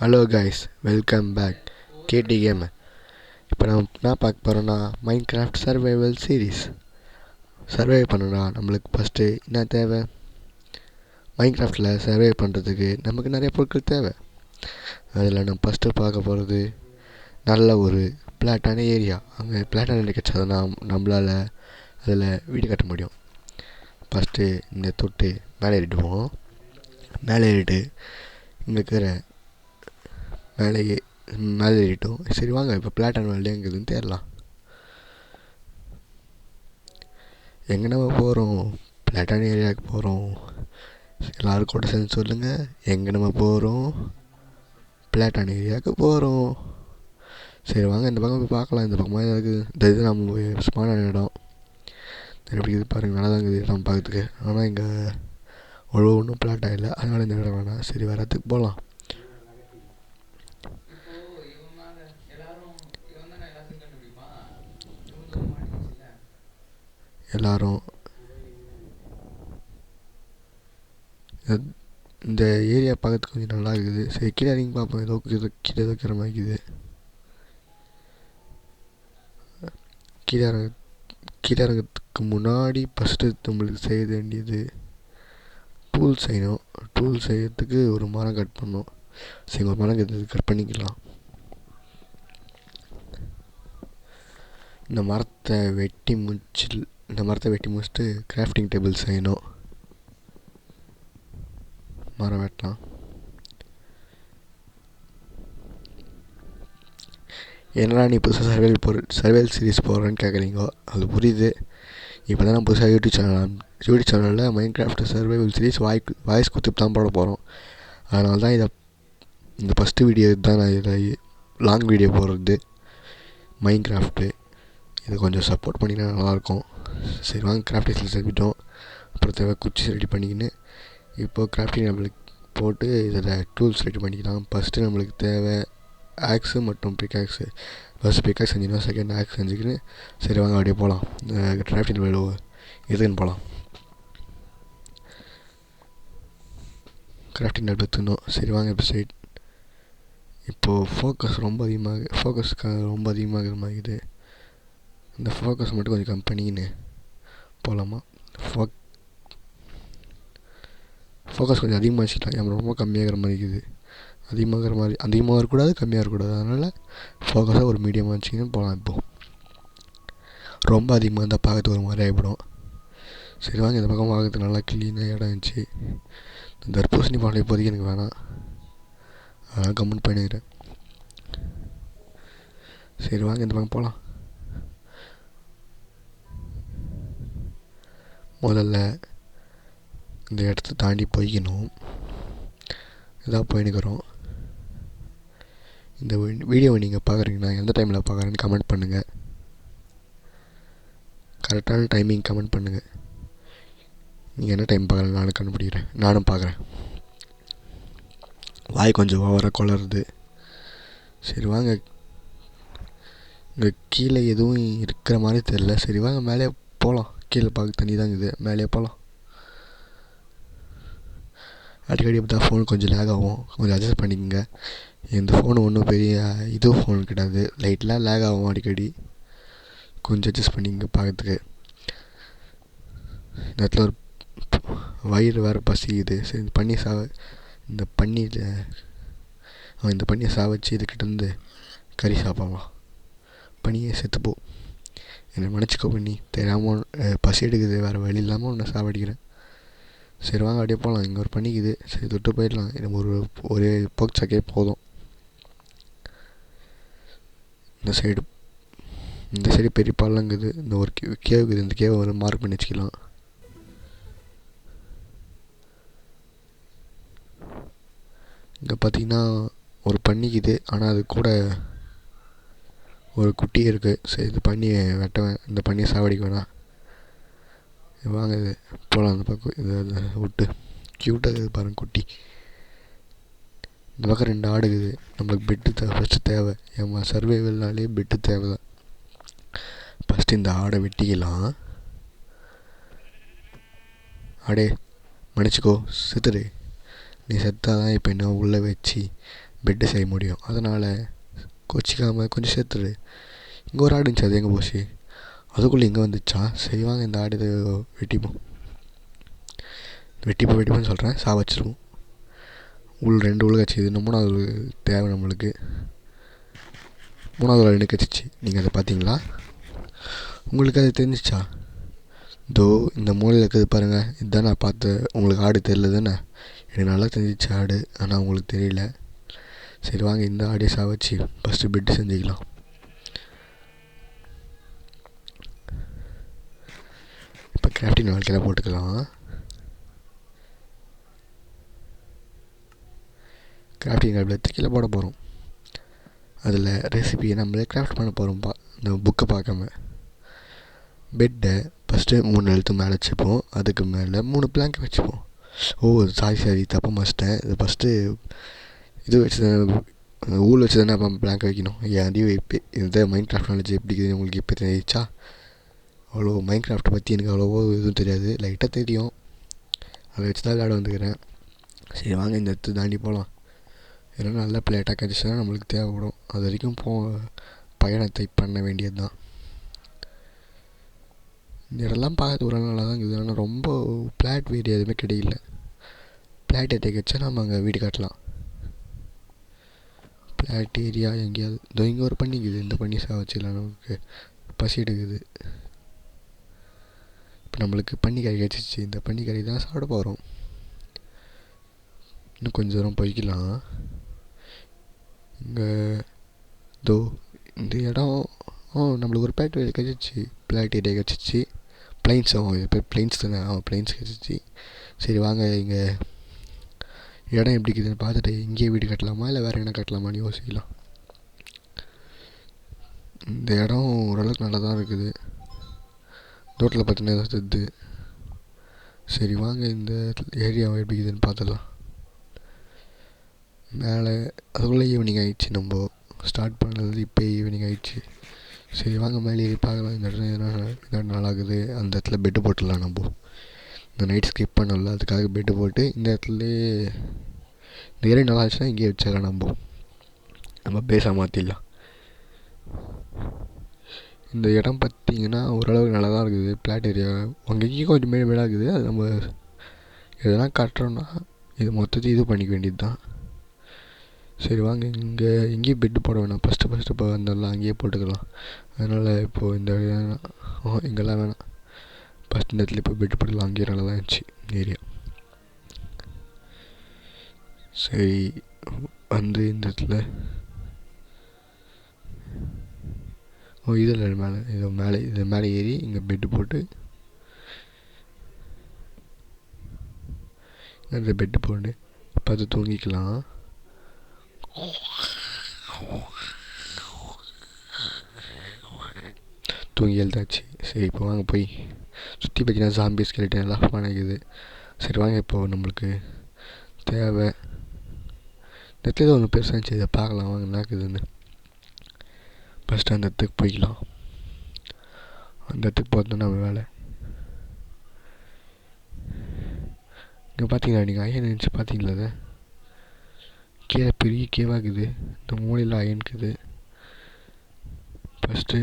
Hello guys, welcome back. KD game. இப்போ நம்ம என்ன பார்க்க போகிறோன்னா Minecraft survival series. Survive பண்ணனா நம்மளுக்கு ஃபஸ்ட்டு என்ன தேவை? மைண்ட் கிராஃப்டில் சர்வை பண்ணுறதுக்கு நமக்கு நிறைய பொருட்கள் தேவை. அதில் நம்ம ஃபஸ்ட்டு பார்க்க போகிறது நல்ல ஒரு பிளாட்டான ஏரியா. அங்கே பிளாட்டான ஏரியா கிடச்சதுன்னா நம்மளால் அதில் வீடு கட்ட முடியும். ஃபஸ்ட்டு இந்த தொட்டு மேலே ஏறிடுவோம். மேலே ஏறிட்டு இங்கே இருக்கிற மேலே ஏறிட்டோம். சரி வாங்க இப்போ பிளாட்டான வேல்டு எங்குதுன்னு தேடலாம். எங்கே நம்ம போகிறோம்? பிளாட்டான ஏரியாவுக்கு போகிறோம். எல்லோரும் கூட சேர்ந்து சொல்லுங்கள், எங்கே நம்ம போகிறோம்? பிளாட்டான ஏரியாவுக்கு போகிறோம். சரி வாங்க இந்த பக்கம் போய் பார்க்கலாம். இந்த பக்கமாக இருக்குது. இந்த இது நம்ம ஸ்மார்ட்டான இடம் எப்படி இது பாருங்கள், நல்லா தான் இருக்குது இடம் பார்க்கறதுக்கு. ஆனால் இங்கே ஒன்றும் பிளாட்டாக இல்லை, அதனால் இந்த இடம் வேணாம். சரி வேறு இடத்துக்கு போகலாம். எல்லாரும் இந்த ஏரியா பார்க்கறதுக்கு கொஞ்சம் நல்லா இருக்குது. சரி கீழே இறங்கி பார்ப்போம். ஏதோ கீழே ஏதோ இருக்கிற மாதிரி இருக்குது. கீழே இறங்கிறதுக்கு முன்னாடி ஃபஸ்ட்டு நம்மளுக்கு செய்ய வேண்டியது டூல் செய்யணும். டூல் செய்யறதுக்கு ஒரு மரம் கட் பண்ணணும். சரி ஒரு மரம் கட் பண்ணிக்கலாம். இந்த மரத்தை வெட்டி முடிச்சுட்டு கிராஃப்டிங் டேபிள் செய்யணும். மரம் வெட்டலாம். என்னடா நீ புதுசாக சர்வைவல் சீரிஸ் போடுறேன்னு கேட்குறீங்க. அது புரியுது. இப்போ தான் நான் புதுசாக யூடியூப் சேனலில் mind craft survival series voice கொடுத்து தான் போட போகிறோம். அதனால தான் இந்த ஃபஸ்ட்டு வீடியோ தான் நான் இதில் லாங் வீடியோ போடுறது. மைண்ட் கிராஃப்ட்டு இது கொஞ்சம் சப்போர்ட் பண்ணினா நல்லாயிருக்கும். சரி வாங்க கிராஃப்டிங்ஸில் செஞ்சிட்டோம். அப்புறம் தேவை குச்சி ரெடி பண்ணிக்கின்னு இப்போது கிராஃப்டிங் நம்மளுக்கு போட்டு இதில் டூல்ஸ் ரெடி பண்ணிக்கலாம். ஃபஸ்ட்டு நம்மளுக்கு தேவை ஆக்ஸு மற்றும் பிக்காக்ஸு. ஃபஸ்ட் பிக்காக்ஸ் செஞ்சுக்கலாம், செகண்ட் ஆக்ஸ் செஞ்சுக்கின்னு சரி வாங்க அப்படியே போகலாம். கிராஃப்டிங் இதுன்னு போகலாம். கிராஃப்டிங் டேபிள் எடுத்துக்கணும். சரி வாங்க இப்போ சைட். இப்போது ஃபோக்கஸ் ரொம்ப அதிகமாக இருக்குது. இந்த ஃபோக்கஸ் மட்டும் கொஞ்சம் கம்மி பண்ணிக்கின்னு போகலாமா? ஃபோக்கஸ் கொஞ்சம் அதிகமாக வச்சுக்கலாம். ரொம்ப கம்மியாகிற மாதிரி இருக்குது. அதிகமாக இருக்கக்கூடாது, கம்மியாக இருக்கக்கூடாது. அதனால் ஃபோக்கஸாக ஒரு மீடியமாக வச்சுக்கின்னு போகலாம். இப்போது ரொம்ப அதிகமாக இருந்தால் பார்க்கறதுக்கு ஒரு மாதிரி ஆகிடும். சரி வாங்க இந்த பக்கம் பார்க்கறதுக்கு நல்லா க்ளீனாக இடம் இருந்துச்சு. இந்த தர்பூசணி பழம் இப்போதைக்கு எனக்கு வேணாம், அதனால் கம்முன்னு பண்ணிக்கிறேன். சரி வாங்க இந்த பக்கம் போகலாம். முதல்ல இந்த இடத்த தாண்டி போய்க்கணும். இதாக போயின்னுக்கிறோம். இந்த வீடியோவை நீங்கள் பார்க்குறீங்கன்னா எந்த டைமில் பார்க்குறேன்னு கமெண்ட் பண்ணுங்கள். கரெக்டான டைமிங் கமெண்ட் பண்ணுங்கள். நீங்கள் என்ன டைம் பார்க்குறேன் நானும் கண்டுபிடிக்கிறேன். நானும் பார்க்குறேன். வாய் கொஞ்சம் ஓவராக குளருது. சரி வாங்க. இங்கே கீழே எதுவும் இருக்கிற மாதிரி தெரில. சரி வாங்க மேலே போகலாம். கீழே பார்க்க தண்ணி தான் இருக்குது, மேலே போகலாம். அடிக்கடி அப்படி தான் ஃபோன் கொஞ்சம் லேக் ஆகும், கொஞ்சம் அட்ஜஸ்ட் பண்ணிக்கோங்க. இந்த ஃபோனு ஒன்றும் பெரிய ஃபோன் கிடையாது, லைட்லாம் லேக் ஆகும் அடிக்கடி, கொஞ்சம் அட்ஜஸ்ட் பண்ணிக்கங்க பார்க்கறதுக்கு. இந்த இடத்துல ஒரு வயிறு வேறு பசிக்குது. சரி இந்த பண்ணியை சாவச்சு இதுக்கிட்டேருந்து கறி சாப்பிடலாம். பனியை செத்துப்போ, என்னை மன்னிச்சிக்கோ பண்ணி, தெரியாமல் பசி எடுக்குது, வேறு வழி இல்லாமல் உன்னை சாவடிக்கிறேன். சரி வாங்க அப்படியே போகலாம். இங்கே ஒரு பண்ணிக்குது. சரி தொட்டு போயிடலாம். எனக்கு ஒரு போக் சக்கே போதும். இந்த சைடு பெரிய பள்ளங்குது. இந்த ஒரு கேவுக்குது. இந்த கேவை ஒரு மார்க் பண்ணி வச்சுக்கலாம். இங்கே பார்த்தீங்கன்னா ஒரு பண்ணிக்குது, ஆனால் அது கூட ஒரு குட்டி இருக்குது. சரி இது பண்ணியை இந்த பண்ணியை சாவடிக்க வேணாம். வாங்க இது போகலாம். அந்த பக்கம் இது விட்டு க்யூட்டாக இருக்குது பாருங்கள் குட்டி. இந்த பக்கம் 2 ஆடு இருக்குது. நம்மளுக்கு பெட்டு ஃபஸ்ட்டு தேவை. ஏமா சர்வைவல்னாலே பெட்டு தேவை தான். ஃபஸ்ட்டு இந்த ஆடை வெட்டிக்கலாம். ஆடே மன்னிச்சிக்கோ, செத்துடு. நீ செத்தாதான் இப்போ என்ன உள்ளே வச்சு பெட்டு செய்ய முடியும். அதனால் கோச்சிக்காமல் கொஞ்சம் சேர்த்துரு. இங்கே ஒரு ஆடு இருந்துச்சு, அது எங்கே போச்சு? அதுக்குள்ளே இங்கே வந்துச்சா? சரி வாங்க இந்த ஆடு வெட்டிப்போம். வெட்டிப்போன்னு சொல்கிறேன், வச்சிருவோம். ரெண்டு உள்ள கட்சி. இது இன்னும் மூணாவது தேவை நம்மளுக்கு. மூணாவது ரெண்டு கட்சிச்சு. நீங்கள் அதை பார்த்தீங்களா? உங்களுக்கு அது தெரிஞ்சிச்சா? இதோ இந்த மூலையில் இருக்கிறது பாருங்கள், இதுதான் நான் பார்த்து. உங்களுக்கு ஆடு தெரியல தானே? எனக்கு நல்லா தெரிஞ்சிச்சு ஆடு, ஆனால் உங்களுக்கு தெரியல. சரி வாங்க இந்த ஆடியை வச்சு ஃபஸ்ட்டு பெட்டு செஞ்சுக்கலாம். இப்போ கிராஃப்டிங் வாழ்க்கையில் போட்டுக்கலாம். கிராஃப்டிங் டேபிள் கீழே போட போகிறோம். அதில் ரெசிபியை நம்மளே கிராஃப்ட் பண்ண போகிறோம்ப்பா, இந்த புக்கை பார்க்காம. பெட்டை ஃபஸ்ட்டு 3 எழுத்து மேலே வச்சுப்போம். அதுக்கு மேலே 3 பிளாங்க் வச்சுப்போம். சாரி தப்பாக மஸ்ட்டேன். இது ஃபஸ்ட்டு இது வச்சு ஊழல் வச்சு தானே அப்போ பிளாங்க் வைக்கணும். அதையும் இந்த மைண்ட் கிராஃப்ட் நாலேஜ் எப்படி இருக்குது உங்களுக்கு இப்போ தெரிஞ்சிச்சா? அவ்வளோ மைண்ட் கிராஃப்ட்டை பற்றி எனக்கு அவ்வளோவோ எதுவும் தெரியாது, லைட்டாக தெரியும். அதை வச்சு தான் விளையாட வந்துக்கிறேன். சரி வாங்க இந்த இடத்து தாண்டி போகலாம். ஏன்னா நல்ல பிளேட்டாக கிடச்சின்னா நம்மளுக்கு தேவைப்படும். அது வரைக்கும் பயணத்தை பண்ண வேண்டியது தான். இந்த இடம்லாம் பார்க்கறது ஒரு நல்லா தான் இருக்குது. ஆனால் ரொம்ப பிளாட் வீடு எதுவுமே கிடைக்கல. பிளாட் ஏரியா கிடச்சா நம்ம அங்கே வீடு கட்டலாம். பிளாட் ஏரியா எங்கேயாவது இதோ இங்கே ஒரு பண்ணிக்குது. இந்த பண்ணி வச்சுக்கலாம். நமக்கு பசி எடுக்குது. இப்போ நம்மளுக்கு பன்னிக்கறி கிடச்சிச்சு. இந்த பன்னிக்கறி தான் சாப்பிட போகிறோம். இன்னும் கொஞ்சம் தூரம் போய்க்கலாம். இங்கே இதோ இந்த இடம் நம்மளுக்கு ஒரு பிளாட் கிடச்சிச்சு. பிளாட் ஏரியா கிடச்சிச்சு. பிளைன்ஸ் இது பேர் பிளைன்ஸ் தானே? பிளைன்ஸ் கிடச்சிச்சு. சரி வாங்க இங்கே இடம் எப்படி இருக்குதுன்னு பார்த்துட்டு இங்கேயே வீடு கட்டலாமா இல்லை வேறு என்ன கட்டலாமான்னு யோசிக்கலாம். இந்த இடம் ஓரளவுக்கு நல்லா தான் இருக்குது. தோட்டத்தில் பார்த்தீங்கன்னா ஏதாவது தெரியுது. சரி வாங்க இந்த ஏரியாவை எப்படி இருக்குதுன்னு பார்த்துடலாம். மேலே அதுக்குள்ளே ஈவினிங் ஆகிடுச்சு. நம்ம ஸ்டார்ட் பண்ணது இப்போ ஈவினிங் ஆகிடுச்சு. சரி வாங்க மேலே ஏறி பார்க்கலாம். இந்த இடத்துல என்ன நாளாகுது. அந்த இடத்துல பெட்டு போட்டுடலாம். நம்ம இந்த நைட் ஸ்கிப் பண்ணல, அதுக்காக பெட்டு போட்டு இந்த இடத்துலேயே இந்த ஏரியா நல்லா இருந்துச்சுன்னா இங்கேயே வச்சிடலாம். நம்ம பேசாக மாற்றிடலாம். இந்த இடம் பார்த்திங்கன்னா ஓரளவுக்கு நல்லா தான் இருக்குது. பிளாட் ஏரியா அங்கேயும் கொஞ்சம் மேடாக இருக்குது. அது நம்ம எதனா கட்டுறோன்னா இது மொத்தத்தையும் இது பண்ணிக்க வேண்டியது தான். சரி வாங்க எங்கேயும் பெட்டு போட வேணாம். ஃபஸ்ட்டு இப்போ வந்தெல்லாம் அங்கேயே போட்டுக்கலாம். அதனால் இப்போது இந்த இங்கெல்லாம் வேணாம். ஃபஸ்ட் இந்த இடத்துல இப்போ பெட்டு போட்டுக்கலாம். அங்கேயே நல்லா தான் இருந்துச்சு ஏரியா. சரி வந்து இந்த இடத்துல இதில் மேலே இது மேலே ஏறி இங்கே பெட்டு போட்டு இந்த பெட்டு போட்டு பார்த்து தூங்கிக்கலாம். தூங்கி எழுதாச்சு. சரி இப்போ வாங்க போய் சுற்றி பார்த்தீங்கன்னா ஜாம்பி ஸ்கெலிட்டன் எல்லாம் பண்ணிக்குது. சரி வாங்க இப்போது நம்மளுக்கு தேவை இந்த இடத்துல ஒன்று பெருசாக இருந்துச்சு. இதை பார்க்கலாம் வாங்க நாக்குதுன்னு. ஃபஸ்ட்டு அந்த இடத்துக்கு போய்க்கலாம். அந்த இடத்துக்கு போகிறது நம்ம வேலை. இங்கே பார்த்தீங்களா நீங்கள் அயன் இருந்துச்சு பார்த்தீங்களா? அதை கீழே பெரிய கேவாகுது. இந்த மூலையில் அயன்க்குது. ஃபஸ்ட்டு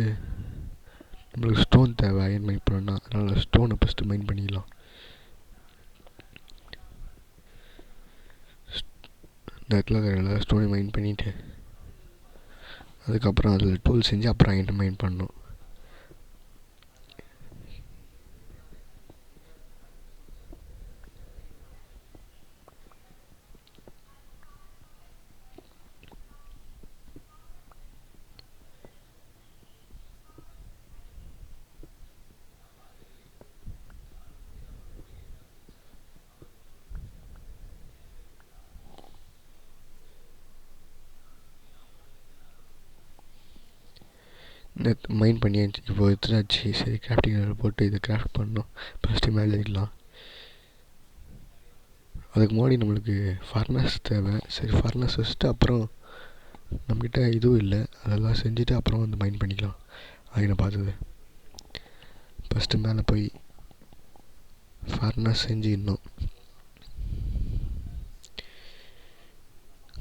நம்மளுக்கு ஸ்டோன் தேவை அயன் மைன் பண்ணணும்னா. அதனால் ஸ்டோனை ஃபஸ்ட்டு மைன் பண்ணிக்கலாம். இந்த இடத்துல இருக்கிற ஸ்டோனை மைன் பண்ணிவிட்டு அதுக்கப்புறம் அதில் டூல் செஞ்சு அப்புறம் அயன் மைன் பண்ணணும். மைண்ட் பண்ணியாச்சு. இப்போ எடுத்துனாச்சு. சரி கிராஃப்டிங் போட்டு இதை கிராஃப்ட் பண்ணணும். ஃபஸ்ட்டு மேலே ஏறிடலாம். அதுக்கு முன்னாடி நம்மளுக்கு ஃபர்னஸ் தேவை. சரி ஃபர்னஸ் வச்சுட்டு அப்புறம் நம்மக்கிட்ட இதுவும் இல்லை, அதெல்லாம் செஞ்சுட்டு அப்புறம் வந்து மைண்ட் பண்ணிக்கலாம். அது நான் பார்த்தது. ஃபஸ்ட்டு மேலே போய் ஃபர்னஸ் செஞ்சுக்கணும்.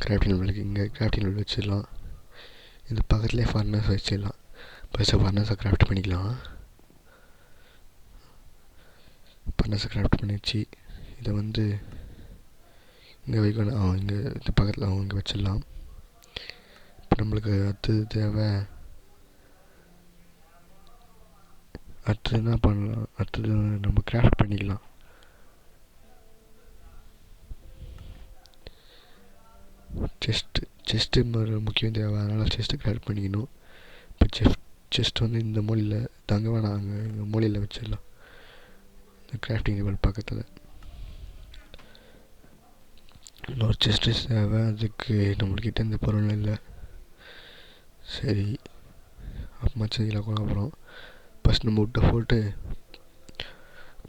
கிராஃப்டிங் டேபிளுக்கு இங்கே கிராஃப்டிங் டேபிள் வச்சிடலாம். இது பக்கத்துலேயே ஃபர்னஸ் வச்சிடலாம். ஃபஸ்ட்டு ஃபர்னஸை கிராஃப்ட் பண்ணிக்கலாம். ஃபர்னஸை கிராஃப்ட் பண்ணிடுச்சு. இதை வந்து இங்கே வைக்கணும். இங்கே இது பக்கத்தில் இங்கே வச்சிடலாம். இப்போ நம்மளுக்கு அடுத்தது தேவை. அடுத்தது என்ன பண்ணலாம்? அடுத்தது நம்ம கிராஃப்ட் பண்ணிக்கலாம். செஸ்ட்டு முக்கியம் தேவை. அதனால் செஸ்ட்டு கிராஃப்ட் பண்ணிக்கணும். இப்போ செஸ்ட் வந்து இந்த மூலையில் தங்க வேணாம், அங்கே இந்த மூலையில் வச்சிடலாம். இந்த கிராஃப்டிங் டேபிள் பக்கத்தில் இன்னொரு செஸ்ட்டு தேவை. அதுக்கு நம்மள்கிட்ட இந்த பொருள் இல்லை. சரி, அப்புறமா செஞ்சிக்கலாம். கூட அப்புறம் ஃபஸ்ட் நம்ம விட்ட போட்டு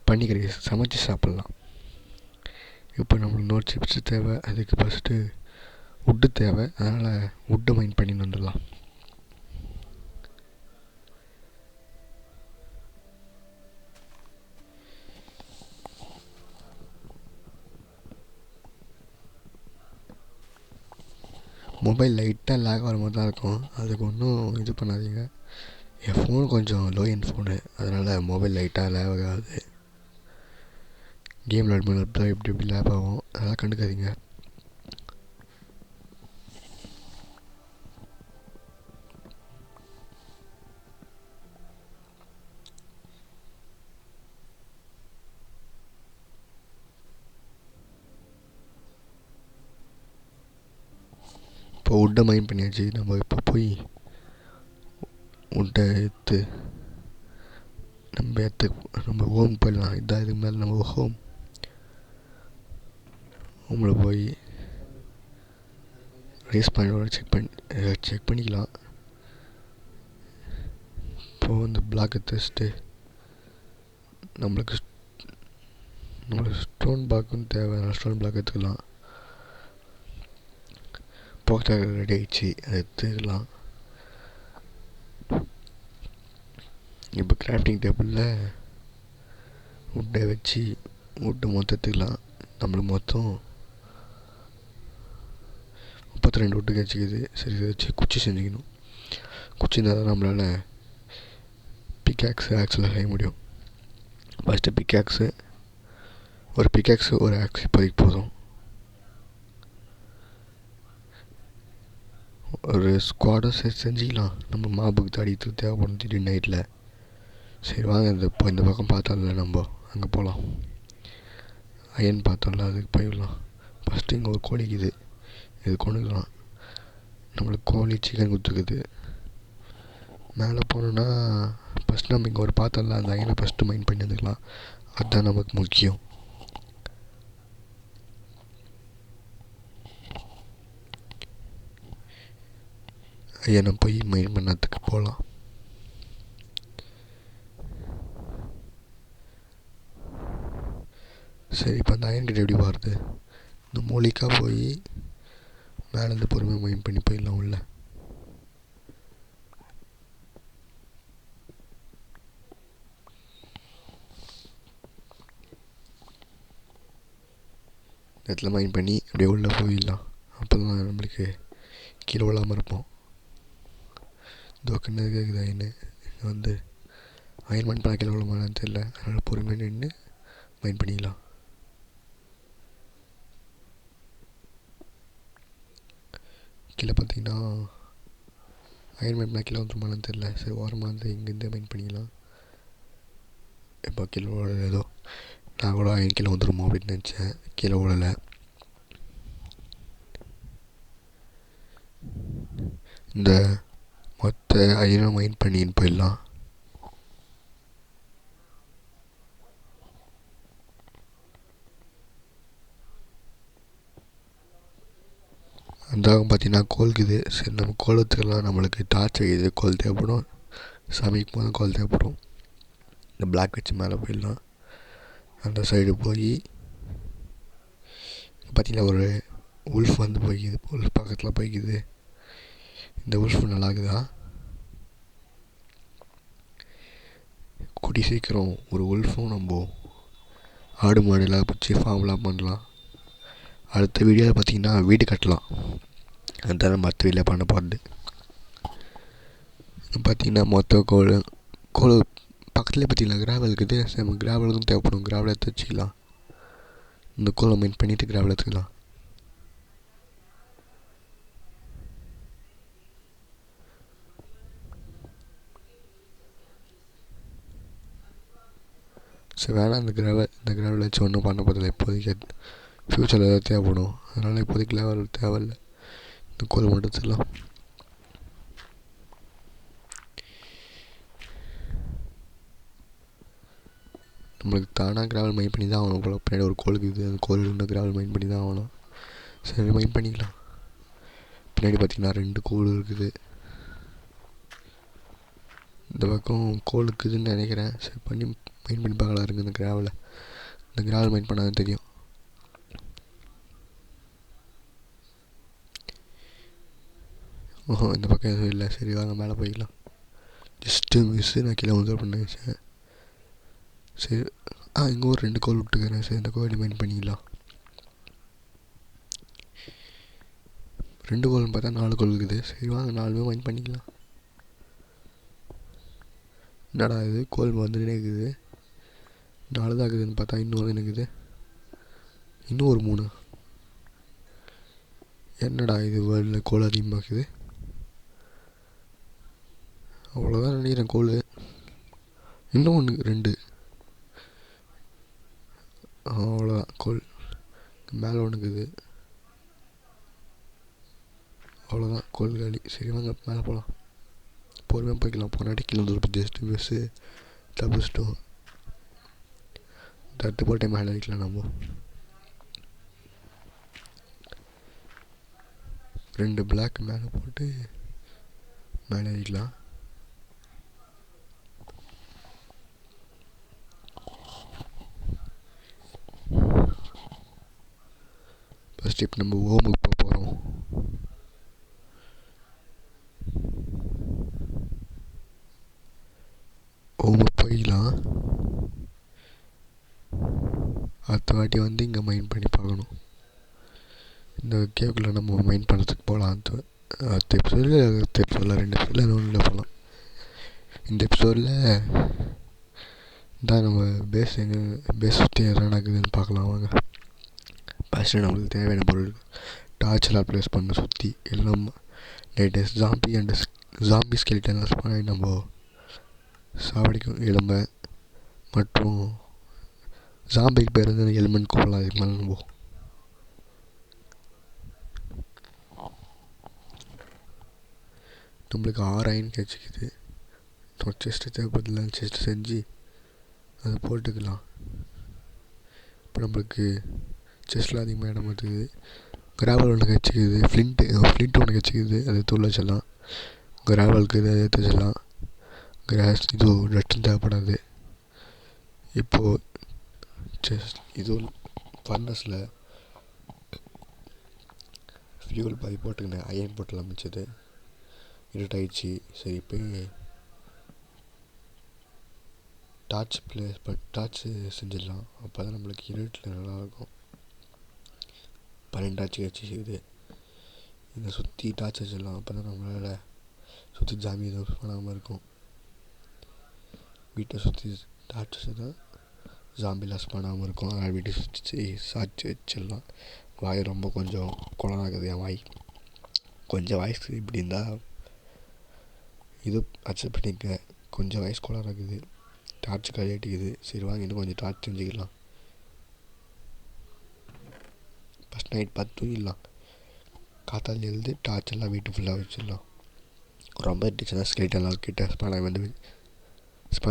பண்ணிக்கிறீ சமைச்சி சாப்பிட்லாம். இப்போ நம்மளுக்கு இன்னொரு சிப்ஸு தேவை. அதுக்கு ஃபஸ்ட்டு வுட்டு தேவை. அதனால் வுட்டை மைண்ட் பண்ணின்னு வந்துடலாம். மொபைல் லைட்டாக லேக் ஆகிற மாதிரி தான் இருக்கும். அதுக்கு ஒன்றும் இது பண்ணாதீங்க. என் ஃபோன் கொஞ்சம் லோ எண்ட் ஃபோனு, அதனால் மொபைல் லைட்டாக லேக் ஆகாது. கேம் விளையாடும் போது எப்படி லேப் ஆகும், அதெல்லாம் கண்டுக்காதீங்க. இப்போ வுட்டை மைண்ட் பண்ணியாச்சு. நம்ம இப்போ போய் வுட்டை எடுத்து நம்ம ஹோம் போயிடலாம். இதான் இதுக்கு மேலே நம்ம ஹோமில் போய் ரேஸ் பண்ணோட செக் பண்ணிக்கலாம். இப்போது அந்த பிளாக்கை தச்சுட்டு நம்மளுக்கு ஸ்டோன் பிளாக்குன்னு தேவை. ஸ்டோன் பிளாக் எடுத்துக்கலாம். போக்டா ரெடி ஆகிடுச்சு, அதை எடுத்துக்கலாம். இப்போ கிராஃப்டிங் டேபிளில் வுட்டை வச்சு வுட்டு மொத்தத்துக்கலாம். நம்மளுக்கு மொத்தம் 32 வுட்டு கிடச்சிக்குது. சரி, இதை வச்சு குச்சி செஞ்சுக்கணும். குச்சி இருந்தால் தான் நம்மளால் ஆக்ஸில் செய்ய முடியும். ஃபஸ்ட்டு ஒரு ஆக்ஸ் இப்போதைக்கு போதும். ஒரு ஸ்குவாடும் செஞ்சுக்கலாம். நம்ம மாபுக்கு தடித்து தேவைப்படும் திடீர்னு நைட்டில். சரி வாங்க, இந்த பக்கம் பார்த்தோம்ல, நம்ம அங்கே போகலாம். அயன் பார்த்தோம்ல, அதுக்கு போயிடலாம். ஃபஸ்ட்டு இங்கே ஒரு கோழிக்குது, இது கொண்டுக்கலாம். நம்மளுக்கு கோழி சிக்கன் கொடுத்துருக்குது. மேலே போனோன்னா ஃபஸ்ட்டு நம்ம இங்கே ஒரு பார்த்தோம்ல, அந்த அயனை ஃபஸ்ட்டு மைண்ட் பண்ணி வந்துக்கலாம். அதுதான் நமக்கு முக்கியம். அயனை போய் மைண்ட் பண்ணதுக்கு போகலாம். சரி, இப்போ அந்த அயன் கிட்ட எப்படி வருது? இந்த மூலிக்காக போய் மேலேருந்து பொறுமையாக மைண்ட் பண்ணி போயிடலாம் உள்ள. இடத்துல மைண்ட் பண்ணி அப்படியே உள்ளே போயிடலாம். அப்போ தான் நம்மளுக்கு கீழே விழாமல் இருப்போம். தோக்கன்னு கேட்குது அயன். இங்கே வந்து அயன் மைண்ட் பண்ண கீழே விழாமான்னு தெரியல. அதனால் பொறுமையாக நின்று மைண்ட் பண்ணிக்கலாம். கீழே பார்த்தீங்கன்னா அயன் மைண்ட் பண்ண கீழே வந்துருமான்னு தெரில. சரி, ஓரமாக வந்து இங்கேருந்து மைண்ட் பண்ணிக்கலாம். இப்போ கீழே விழ ஏதோ நான் கூட அயன் கீழே வந்துருமோ அப்படின்னு நினச்சேன். கீழே விழலை. இந்த மொத்த அயனை மைண்ட் பண்ணின்னு போயிடலாம். அந்தாகம் பார்த்தீங்கன்னா கோல்குது. சரி, நம்ம கோல் எடுத்துக்கலாம். நம்மளுக்கு டார்ச் ஆகிடுது, கோல் தேவைப்படும். சமைக்கும் போது கோல் தேவைப்படும். இந்த பிளாக் வச்சு மேலே போயிடலாம். அந்த சைடு போய் பார்த்தீங்கன்னா ஒரு உல்ஃப் வந்து போய்க்குது. உல்ஃப் பக்கத்தில் போய்க்குது. இந்த உல்ஃப் நல்லாக்குதா? கூடி சீக்கிரம் ஒரு உல்ஃபும் நம்ம ஆடு மாடுலாம் பிடிச்சி ஃபார்ம்லாம் பண்ணலாம். அடுத்த வீடியோவில் பார்த்தீங்கன்னா வீடு கட்டலாம். அதுதான் நம்ம அடுத்த வீட்டில் பண்ண போகிறது. பார்த்திங்கன்னா மொத்த கோல் பக்கத்துலேயே பார்த்திங்களா கிராவல் இருக்குது. நம்ம கிராவலுக்கும் தேவைப்படும். கிராவல் எடுத்து வச்சுக்கலாம். இந்த கோலை மைண்ட் பண்ணிவிட்டு கிராவல் எடுத்துக்கலாம். சரி வேணாம், இந்த கிராவல் வச்சு ஒன்றும் பண்ண போகிறதில்ல இப்போதைக்கு. ஃப்யூச்சரில் ஏதாவது தேவைப்படும். அதனால் இப்போதைக்கு கிராவல் தேவையில்லை. இந்த கோல் மட்டும் எடுத்துக்கலாம். நம்மளுக்கு தானாக கிராவல் மைண்ட் பண்ணி தான் ஆகணும். போல பின்னாடி ஒரு கோல் இருக்குது. அந்த கோல் இன்னும் கிராவல் மைண்ட் பண்ணி தான் ஆகணும். சரி மைண்ட் பண்ணிக்கலாம். பின்னாடி பார்த்திங்கன்னா 2 கோல் இருக்குது. இந்த பக்கம் கோல் இருக்குதுன்னு நினைக்கிறேன். சரி பண்ணி மைண்ட் பண்ணி பார்க்கலாம் இருக்குது இந்த கிராவல் மைண்ட் பண்ணாதான் தெரியும். ஓஹோ, இந்த பக்கம் எதுவும் இல்லை. சரி வாங்க மேலே போய்க்கலாம். ஜஸ்ட்டு மிஸ்ஸு, நான் கீழே வந்து பண்ண வச்சேன். சரி இங்கே ஒரு 2 கோல் விட்டுக்கிறேன். சரி இந்த கோல் மைண்ட் பண்ணிக்கலாம். 2 கோல்னு பார்த்தா 4 கோல் இருக்குது. சரி வாங்க 4 மைண்ட் பண்ணிக்கலாம். என்னடா இது கோல் வந்துட்டே இருக்குது. 4 தான் இருக்குதுன்னு பார்த்தா இன்னொரு இருக்குது. இன்னும் ஒரு 3. என்னடா இது வேர்ல்டில் கோல் அதிகமாக இருக்குது. அவ்வளோதான் நினைக்கிறேன் கோல். இன்னும் 2. அவ்வளோதான் கோல். மேலே ஒன்று இருக்குது. அவ்வளோதான் கோல் காலி. சரி வாங்க மேலே போகலாம். பொறுமையாக போய்க்கலாம். போனாட்டி கீழே வந்து ஜஸ்ட்டு மிஸ்ஸு தப்பிச்சிட்டோம். தட்டு போட்டே மேலே அடிக்கலாம். நம்ம 2 பிளாக் மேலே போட்டு மேலே அடிக்கலாம். ஃபஸ்ட் இப்போ நம்ம ஹோமுக்கு போக போகிறோம். ஹோமுக்கு போய்க்கலாம். அடுத்த வாட்டி வந்து இங்கே மைண்ட் பண்ணி பார்க்கணும். இந்த கேக்குள்ளே நம்ம மைண்ட் பண்ணுறதுக்கு போகலாம். அடுத்த எபிசோடில் 2 எபிசோடில் ஒன்றில் போகலாம். இந்த எபிசோடில் தான் நம்ம பேஸ் சுற்றி எதாவது நடக்குதுன்னு பார்க்கலாம் வாங்க. ஃபஸ்ட்டு நம்மளுக்கு தேவையான பொருள் டார்ச்செல்லாம் ப்ளேஸ் பண்ண சுற்றி எல்லாம் லேட்டஸ்ட் ஜாம்பி ஸ்கெலிட்டன்லாம் பண்ணி நம்ம சாவடிக்கும் எலும்பை மற்றும் ஜாம்பிக்கு பேர் வந்து எலிமெண்ட் கூப்பிடலாம். அதுக்கு மேலே நம்ம நம்மளுக்கு 6 அயன் கிடச்சிக்குது. செஸ்ட்டு தேவைப்படுதில்ல, செஸ்ட்டு செஞ்சு அதை போட்டுக்கலாம். இப்போ நம்மளுக்கு செஸ்ட்டில் அதிகமாக இடம் இருக்குது. கிராவல் ஒன்று கிடச்சிக்குது. ஃப்ளிண்ட் ஒன்று கிடச்சிக்குது. அதை தூள் வச்சிடலாம். கிராவலுக்கு இதை எடுத்து வச்சிடலாம். இது ரெஸ்ட்டும் தேவைப்படாது. இப்போது இது ஃபர்னஸில் ஃபியூல் பாதி போட்டுக்கினேன். அயன் போட்டெல்லாம் மிச்சது இருட்டாயிடுச்சு. சரி இப்போ டார்ச் செஞ்சிடலாம். அப்போ தான் நம்மளுக்கு இருட்டில் நல்லாயிருக்கும். 12 டார்ச் கிடச்சிக்குது. இதை சுற்றி டார்ச் வச்சிடலாம். அப்போ தான் நம்மளால் சுற்றி ஜாமி எதுவும் பண்ணாமல் இருக்கும். வீட்டை சுற்றி டார்ச் வச்சு தான் ஜாம்பி லாஸ் பண்ணாமல் இருக்கும். அதனால் வீட்டை சுற்றி சாட்சி வச்சிடலாம். வாய் ரொம்ப கொஞ்சம் குளமாக்குது. என் வாய் கொஞ்சம் வாய்ஸ் இப்படி இருந்தால் இது அக்செப்ட் பண்ணிக்க. கொஞ்சம் வாய்ஸ் குளராகுது. டார்ச் கழியாட்டிக்குது. சரி வாங்க இன்னும் கொஞ்சம் டார்ச் செஞ்சுக்கலாம். ஃபஸ்ட் நைட் பார்த்து தூங்கிடலாம். காத்தால் எழுது டார்ச் எல்லாம் வீட்டு ஃபுல்லாக வச்சிடலாம். ரொம்ப இருந்துச்சுன்னா ஸ்கெலிட்டன்லாம் கிட்ட ஸ்பான்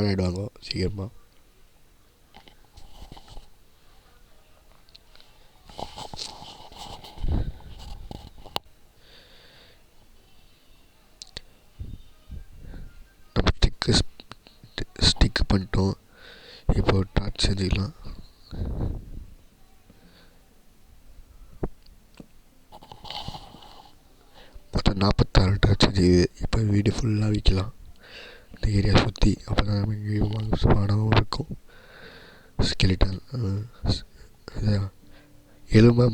ஆகிடுவாங்க சீக்கிரமாக. நம்ம ஸ்டிக் பண்ணிட்டோம். இப்போ டார்ச் செஞ்சுக்கலாம். மொத்தம் 46 டார்ச் செஞ்சுக்குது. இப்போ வீடு ஃபுல்லாக வைக்கலாம் இந்த ஏரியா சுற்றி. அப்போ தான் நமக்கு ஸ்பானாகவும் இருக்கும். ஸ்கெலிட்டன் எலும்பை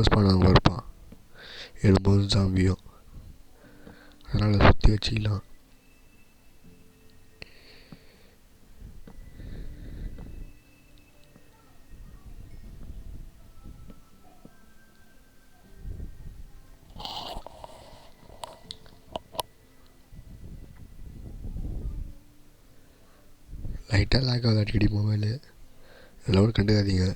ஸ்பானாகவும் இருப்பான். எலும்பும் ஜாம்பியும். அதனால் சுற்றி வச்சுக்கலாம். லைட்டாக லேக் ஆகுது அடிக்கடி மொபைலு, இதெல்லாம் கூட கண்டுக்காதீங்க.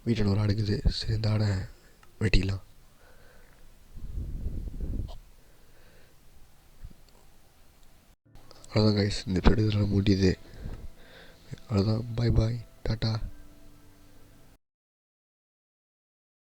வீட்டில் ஒரு ஆடு இருக்குது, சரி இந்த ஆடை வெட்டிக்கலாம். அவ்வளோதான் கைஸ், இந்த எபிசோடு இதெல்லாம் முடியுது. அவ்வளோதான், பாய் பாய், டாட்டா.